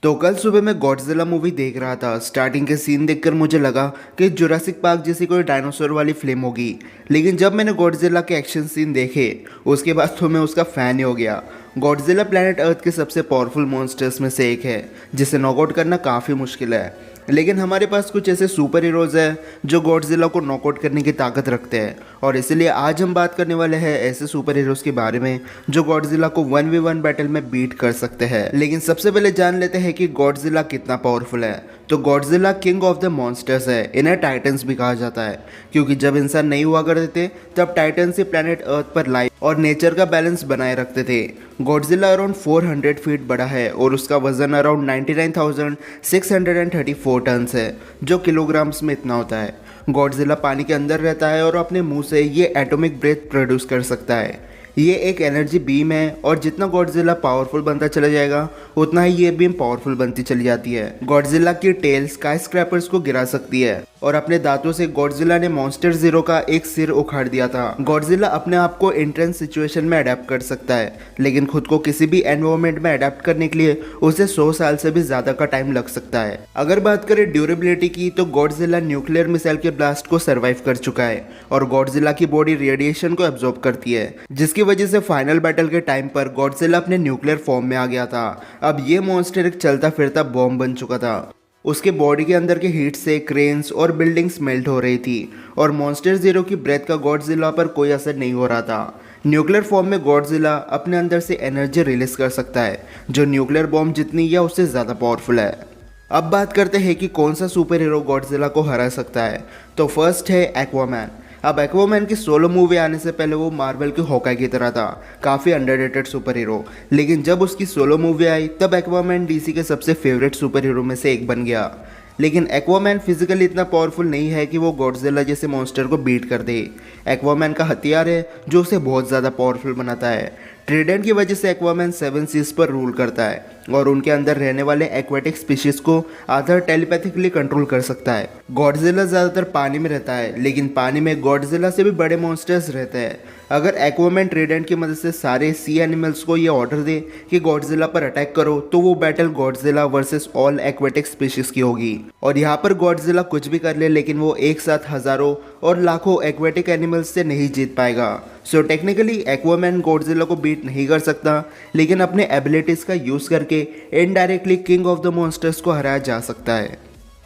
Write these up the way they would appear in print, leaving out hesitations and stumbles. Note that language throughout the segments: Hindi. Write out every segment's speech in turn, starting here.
तो कल सुबह मैं गॉडजिला मूवी देख रहा था। स्टार्टिंग के सीन देखकर मुझे लगा कि जुरासिक पार्क जैसी कोई डायनासोर वाली फिल्म होगी। लेकिन जब मैंने गॉडजिला के एक्शन सीन देखे उसके बाद तो मैं उसका फ़ैन ही हो गया। गॉडजिला प्लैनेट अर्थ के सबसे पावरफुल मॉन्स्टर्स में से एक है जिसे नॉकआउट करना काफ़ी मुश्किल है। लेकिन हमारे पास कुछ ऐसे सुपर हीरोज़ हैं जो गॉडजिला को नॉकआउट करने की ताकत रखते हैं, और इसीलिए आज हम बात करने वाले हैं ऐसे सुपर हीरोज़ के बारे में जो गॉडजिला को 1v1 बैटल में बीट कर सकते हैं। लेकिन सबसे पहले जान लेते हैं कि गॉडजिला कितना पावरफुल है। तो Godzilla king of the monsters है। इन्हें टाइटन्स भी कहा जाता है क्योंकि जब इंसान नहीं हुआ करते थे तब टाइटन्स ही प्लैनेट अर्थ पर लाइफ और नेचर का बैलेंस बनाए रखते थे। गॉडजिला अराउंड 400 फीट बड़ा है और उसका वजन अराउंड 99,634 टन्स है, जो किलोग्राम्स में इतना होता है। गॉडजिला पानी के अंदर रहता है और अपने मुंह से ये एटॉमिक ब्रेथ प्रोड्यूस कर सकता है। ये एक एनर्जी बीम है और जितना गॉडजिला पावरफुल बनता चला जाएगा उतना ही ये बीम पावरफुल बनती चली जाती है। गॉडजिला की टेल स्काई स्क्रैपर्स को गिरा सकती है और अपने दांतों से गॉडजिला ने मॉन्स्टर जीरो का एक सिर उखाड़ दिया था। गॉडजिला अपने आप को इंटेंस सिचुएशन में अडेप्ट कर सकता है, लेकिन खुद को किसी भी एनवायरनमेंट में अडेप्ट करने के लिए उसे 100 साल से भी ज्यादा का टाइम लग सकता है। अगर बात करें ड्यूरेबिलिटी की तो गॉडजिला न्यूक्लियर मिसाइल के ब्लास्ट को सर्वाइव कर चुका है और गॉडजिला की बॉडी रेडिएशन को एब्जॉर्ब करती है, जिसकी वजह से फाइनल बैटल के टाइम पर गॉडजिला अपने न्यूक्लियर फॉर्म में आ गया था। अब ये मॉन्स्टर एक चलता फिरता बॉम्ब बन चुका था। उसके बॉडी के अंदर के हीट से क्रेन्स और बिल्डिंग्स मेल्ट हो रही थी और मॉन्स्टर जीरो की ब्रेथ का गॉडजिला पर कोई असर नहीं हो रहा था। न्यूक्लियर फॉर्म में गॉडजिला अपने अंदर से एनर्जी रिलीज कर सकता है जो न्यूक्लियर बॉम्ब जितनी या उससे ज़्यादा पावरफुल है। अब बात करते हैं कि कौन सा सुपर हीरो गॉडजिला को हरा सकता है। तो फर्स्ट है एक्वामैन। अब एक्वामैन की सोलो मूवी आने से पहले वो मार्वल की हॉकाई की तरह था, काफ़ी अंडररेटेड सुपर हीरो। लेकिन जब उसकी सोलो मूवी आई तब एक्वामैन डीसी के सबसे फेवरेट सुपर हीरो में से एक बन गया। लेकिन एक्वामैन फिजिकली इतना पावरफुल नहीं है कि वो गॉडजिला जैसे मॉन्स्टर को बीट कर दे। एक्वामैन का हथियार है जो उसे बहुत ज़्यादा पावरफुल बनाता है। ट्रिडेंट की वजह से एक्वामैन 7 सीज पर रूल करता है और उनके अंदर रहने वाले एक्वेटिक स्पीशीज को आधा टेलीपैथिकली कंट्रोल कर सकता है। गॉडजिला ज़्यादातर पानी में रहता है, लेकिन पानी में गॉडजिला से भी बड़े मॉन्स्टर्स रहते हैं। अगर एक्वामैन ट्रिडेंट की मदद से सारे सी एनिमल्स को ये ऑर्डर दे कि गॉडजिला पर अटैक करो तो वो battle Godzilla versus all aquatic species की होगी। और यहाँ पर गॉडजिला कुछ भी कर ले लेकिन वो एक साथ हज़ारों और लाखों एक्वेटिक एनिमल्स से नहीं जीत पाएगा। सो टेक्निकली एक्वामैन गॉडजिला को बीट नहीं कर सकता, लेकिन अपने एबिलिटीज़ का यूज़ करके indirectly king of the monsters को हराया जा सकता है।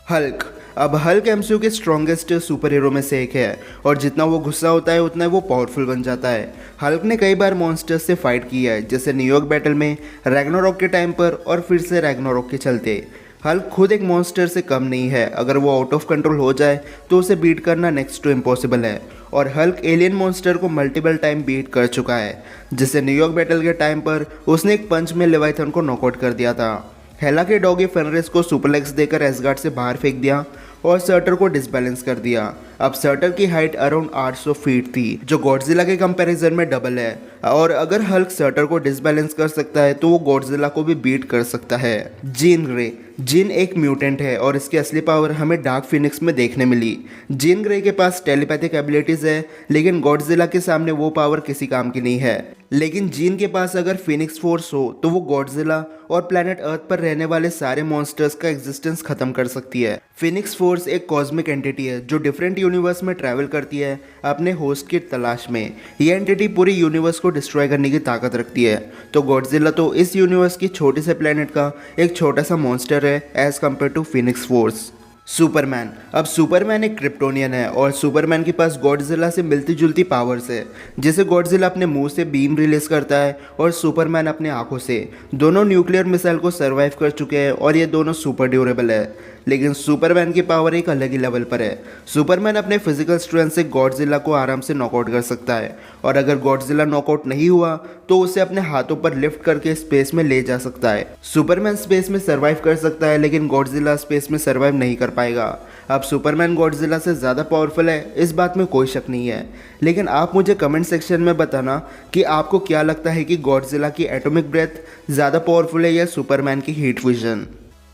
हल्क। अब हल्क एमसीयू के स्ट्रॉन्गेस्ट सुपर हीरो में से एक है और जितना वो गुस्सा होता है उतना वो पावरफुल बन जाता है। हल्क ने कई बार मॉन्स्टर्स से फाइट की है, जैसे न्यूयॉर्क बैटल में, रैग्नारोक के टाइम पर और फिर से रैग्नारोक के चलते। हल्क खुद एक मॉन्स्टर से कम नहीं है। अगर वो आउट ऑफ कंट्रोल हो जाए तो उसे बीट करना नेक्स्ट टू इम्पॉसिबल है और हल्क एलियन मॉन्स्टर को मल्टीपल टाइम बीट कर चुका है, जिससे न्यूयॉर्क बैटल के टाइम पर उसने एक पंच में लेवाइथन को नॉकआउट कर दिया था। हेला के डॉगी फेनरिस को सुपरलेक्स देकर एसगार्ड से बाहर फेंक दिया और सर्टर को डिसबैलेंस कर दिया। अब सर्टर की हाइट अराउंड 800 फीट थी, जो गॉडजिला के कंपैरिजन में डबल है, और अगर हल्क सर्टर को डिसबैलेंस कर सकता है तो वो गॉडजिला को भी बीट कर सकता है। Jean Grey. जीन एक म्यूटेंट है और इसकी असली पावर हमें डार्क फिनिक्स में देखने मिली। जीन ग्रे के पास टेलीपैथिक एबिलिटीज़ है, लेकिन गॉडजिला के सामने वो पावर किसी काम की नहीं है। लेकिन जीन के पास अगर फिनिक्स फोर्स हो तो वो गॉडजिला और प्लैनेट अर्थ पर रहने वाले सारे मॉन्स्टर्स का एग्जिस्टेंस खत्म कर सकती है। फिनिक्स फोर्स एक कॉस्मिक एंटिटी है जो डिफरेंट यूनिवर्स में ट्रैवल करती है अपने होस्ट की तलाश में। ये एंटिटी पूरी यूनिवर्स को डिस्ट्रॉय करने की ताकत रखती है। तो गॉडजिला तो इस यूनिवर्स की छोटी से प्लैनेट का एक छोटा सा मॉन्स्टर है as compared to Phoenix force. Superman. अब सुपरमैन एक क्रिप्टोनियन है और सुपरमैन के पास गॉडजिला से मिलती जुलती पावर्स है, जैसे गॉडजिला अपने मुंह से बीम रिलीज करता है और सुपरमैन अपने आंखों से। दोनों न्यूक्लियर मिसाइल को सर्वाइव कर चुके हैं और ये दोनों सुपर ड्यूरेबल है। लेकिन सुपरमैन की पावर एक अलग ही लेवल पर है। सुपरमैन अपने फिजिकल स्ट्रेंथ से गॉडजिला को आराम से नॉकआउट कर सकता है और अगर गॉडजिला नॉकआउट नहीं हुआ तो उसे अपने हाथों पर लिफ्ट करके स्पेस में ले जा सकता है। सुपरमैन स्पेस में सर्वाइव कर सकता है, लेकिन गॉडजिला स्पेस में सर्वाइव नहीं कर पाएगा। अब सुपरमैन गॉडजिला से ज़्यादा पावरफुल है, इस बात में कोई शक नहीं है। लेकिन आप मुझे कमेंट सेक्शन में बताना कि आपको क्या लगता है कि गॉडजिला की एटॉमिक ब्रेथ ज़्यादा पावरफुल है या सुपरमैन की हीट विजन।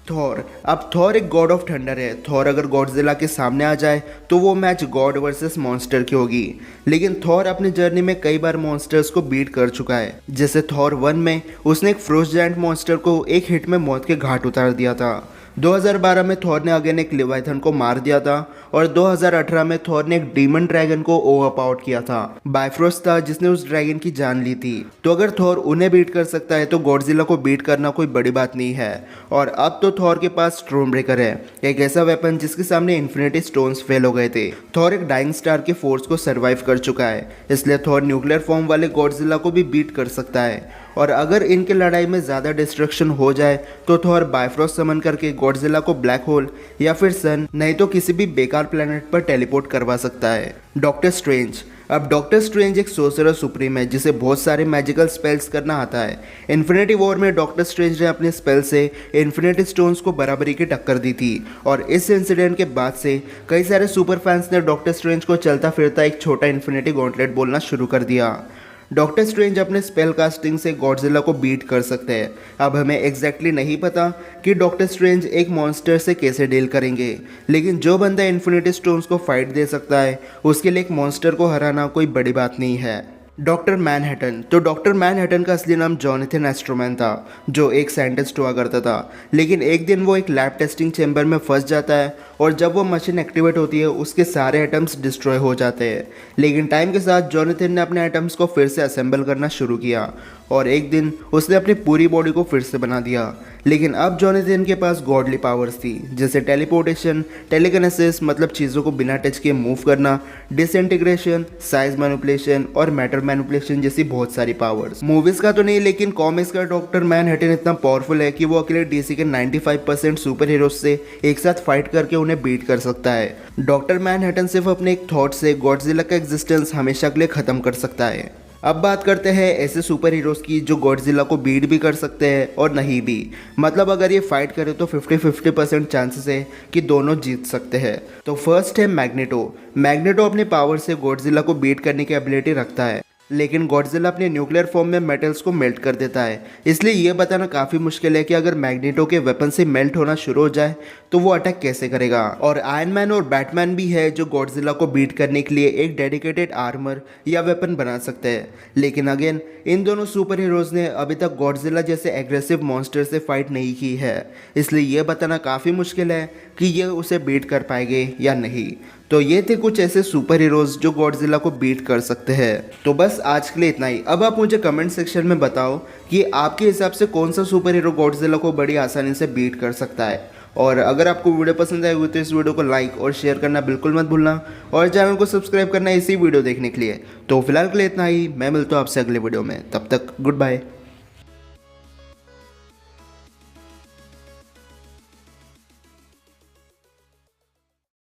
थॉर। अब थॉर एक गॉड ऑफ थंडर है। थॉर अगर गॉडजिला के सामने आ जाए तो वो मैच गॉड वर्सेस मॉन्स्टर की होगी, लेकिन थॉर अपनी जर्नी में कई बार मॉन्स्टर्स को बीट कर चुका है। जैसे थॉर 1 में उसने एक फ्रोस्ट जायंट मॉन्स्टर को एक हिट में मौत के घाट उतार दिया था। 2012 में थॉर ने अगेन एक लिवाइथन को मार दिया था और 2018 में थॉर ने एक डीमन ड्रैगन को ओवरपावर्ड किया था। बाइफ्रोस्ट था जिसने उस ड्रैगन की जान ली थी। तो अगर थॉर उन्हें बीट कर सकता है तो गॉडजिला को बीट करना कोई बड़ी बात नहीं है। और अब तो थॉर के पास स्टोन ब्रेकर है, एक ऐसा वेपन जिसके सामने इन्फिनिटी स्टोन्स फेल हो गए थे। थॉर एक डाइंग स्टार के फोर्स को सर्वाइव कर चुका है, इसलिए थॉर न्यूक्लियर फॉर्म वाले गॉडजिला को भी बीट कर सकता है। और अगर इनके लड़ाई में ज़्यादा डिस्ट्रक्शन हो जाए तो थॉर बाइफ्रोस्ट समन करके गॉडजिला को ब्लैक होल या फिर सन नहीं तो किसी भी बेकार प्लेनेट पर टेलीपोर्ट करवा सकता है। Doctor strange. अब डॉक्टर स्ट्रेंज एक सोर्सरर सुप्रीम है जिसे बहुत सारे मैजिकल स्पेल्स करना आता है। इन्फिनिटी वॉर में डॉक्टर स्ट्रेंज ने अपने स्पेल से इन्फिनिटी स्टोन्स को बराबरी की टक्कर दी थी और इस इंसिडेंट के बाद से कई सारे सुपर फैंस ने डॉक्टर स्ट्रेंज को चलता फिरता एक छोटा इन्फिनिटी गॉन्टलेट बोलना शुरू कर दिया। डॉक्टर स्ट्रेंज अपने स्पेल कास्टिंग से गॉडजिला को बीट कर सकते हैं। अब हमें एग्जैक्टली नहीं पता कि डॉक्टर स्ट्रेंज एक मॉन्स्टर से कैसे डील करेंगे, लेकिन जो बंदा इन्फिनिटी स्टोन्स को फाइट दे सकता है उसके लिए एक मॉन्स्टर को हराना कोई बड़ी बात नहीं है। Doctor Manhattan. तो डॉक्टर मैनहट्टन का असली नाम जॉनथन एस्ट्रोमैन था, जो एक साइंटिस्ट हुआ करता था। लेकिन एक दिन वो एक लैब टेस्टिंग चैम्बर में फंस जाता है और जब वो मशीन एक्टिवेट होती है उसके सारे एटम्स डिस्ट्रॉय हो जाते हैं। लेकिन टाइम के साथ जॉनथन ने अपने एटम्स को फिर से असेंबल करना शुरू किया और एक दिन उसने अपनी पूरी बॉडी को फिर से बना दिया। लेकिन अब जॉनथन के पास गॉडली पावर्स थी, जैसे टेलीपोर्टेशन, टेलीकिनेसिस मतलब चीज़ों को बिना टच किए मूव करना, डिसइंटीग्रेशन, साइज मैनिपुलेशन और मैटर मैनिपुलेशन जैसी बहुत सारी पावर्स। मूवीज का तो नहीं, लेकिन कॉमिक्स का डॉक्टर मैनहट्टन इतना पावरफुल है कि वो अकेले डीसी के 95% सुपर हीरोज से एक साथ फाइट करके उन्हें बीट कर सकता है। डॉक्टर मैनहट्टन सिर्फ अपने एक थॉट से गॉडजिला का एग्जिस्टेंस हमेशा के लिए खत्म कर सकता है। अब बात करते हैं ऐसे सुपर हीरोज की जो गॉडजिला को बीट भी कर सकते हैं और नहीं भी। मतलब अगर ये फाइट करे तो 50-50% चांसेस है कि दोनों जीत सकते हैं। तो फर्स्ट है मैग्नेटो। मैग्नेटो अपने पावर से गॉडजिला को बीट करने की एबिलिटी रखता है, लेकिन गॉडजिला अपने न्यूक्लियर फॉर्म में मेटल्स को मेल्ट कर देता है। इसलिए यह बताना काफ़ी मुश्किल है कि अगर मैग्नेटो के वेपन से मेल्ट होना शुरू हो जाए तो वो अटैक कैसे करेगा। और आयरन मैन और बैटमैन भी है जो गॉडजिला को बीट करने के लिए एक डेडिकेटेड आर्मर या वेपन बना सकते हैं। लेकिन अगेन इन दोनों सुपर हीरोज़ ने अभी तक गॉडजिला जैसे एग्रेसिव मॉन्स्टर से फाइट नहीं की है, इसलिए यह बताना काफ़ी मुश्किल है कि ये उसे बीट कर पाएंगे या नहीं। तो ये थे कुछ ऐसे सुपर हीरोज़ जो गॉडजिला को बीट कर सकते हैं। तो बस आज के लिए इतना ही। अब आप मुझे कमेंट सेक्शन में बताओ कि आपके हिसाब से कौन सा सुपर हीरो गॉडजिला को बड़ी आसानी से बीट कर सकता है। और अगर आपको वीडियो पसंद आई हो तो इस वीडियो को लाइक और शेयर करना बिल्कुल मत भूलना और चैनल को सब्सक्राइब करना इसी वीडियो देखने के लिए। तो फिलहाल के लिए इतना ही। मैं मिलता हूँ आपसे अगले वीडियो में, तब तक गुड बाय।